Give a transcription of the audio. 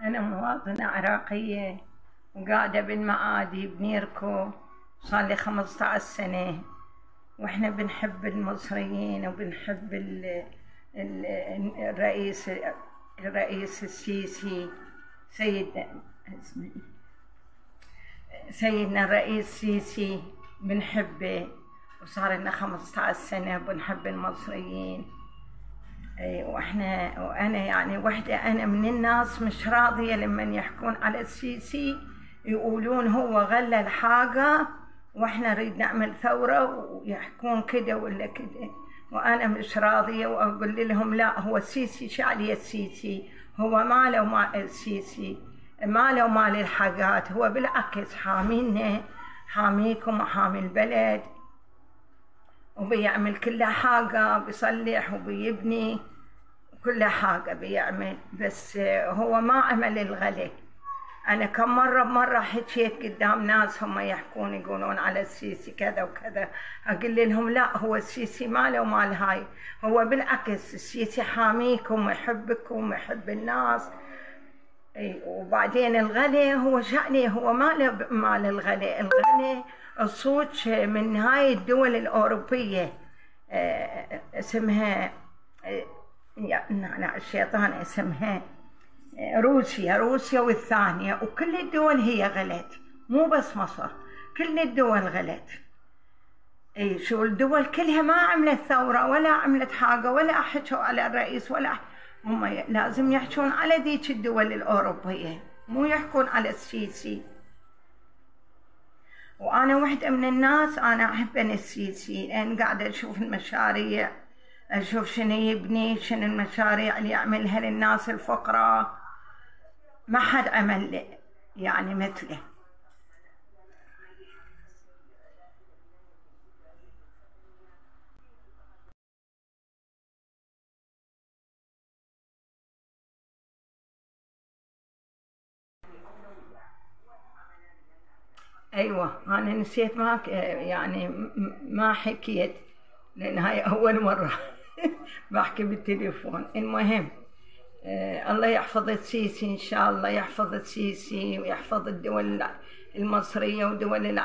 أنا مواطنة عراقية وقاعدة بالمعادي بنيركو، صار لي 15 سنة. وإحنا بنحب المصريين وبنحب الرئيس السيسي، سيدنا الرئيس السيسي بنحبه، وصار لنا 15 سنة بنحب المصريين. وأنا يعني وحدة، أنا من الناس مش راضية لما يحكون على السيسي يقولون هو غلى الحاجة وإحنا نريد نعمل ثورة ويحكون كده ولا كده، وأنا مش راضية وأقول لهم لا، هو السيسي شعلي السيسي، هو ماله ومال السيسي، ماله ومال الحاجات، هو بالعكس حامينا، حاميكم وحامي البلد، وبيعمل كل حاجة، بيصلح وبيبني كل حاجة بيعمل، بس هو ما عمل الغلي. أنا كم مرة حكيت قدام ناس هم يحكون يقولون على السيسي كذا وكذا، أقول لهم لا، هو السيسي ماله ومال هاي، هو بالعكس السيسي حاميكم ويحبكم ويحب الناس. وبعدين الغلي هو شأني، هو ماله مال الغلي الصوت من هاي الدول الأوروبية، اسمها الشيطان اسمها روسيا والثانية، وكل الدول هي غلت، مو بس مصر، كل الدول غلت. شو الدول كلها ما عملت ثورة ولا عملت حاجة ولا حكوا على الرئيس ولا هم لازم يحكون على ذيك الدول الأوروبية، مو يحكون على السيسي. وأنا واحدة من الناس أنا أحب السيسي، لأن قاعدة أشوف المشاريع، أشوف شنو يبني، شنو المشاريع اللي يعملها للناس الفقراء، ما حد عمل يعني مثله. أيوة، أنا نسيت معك يعني ما حكيت، لأن هاي أول مرة بحكي بالتليفون. المهم الله يحفظ السيسي، إن شاء الله يحفظ السيسي ويحفظ الدول المصرية ودول العالم.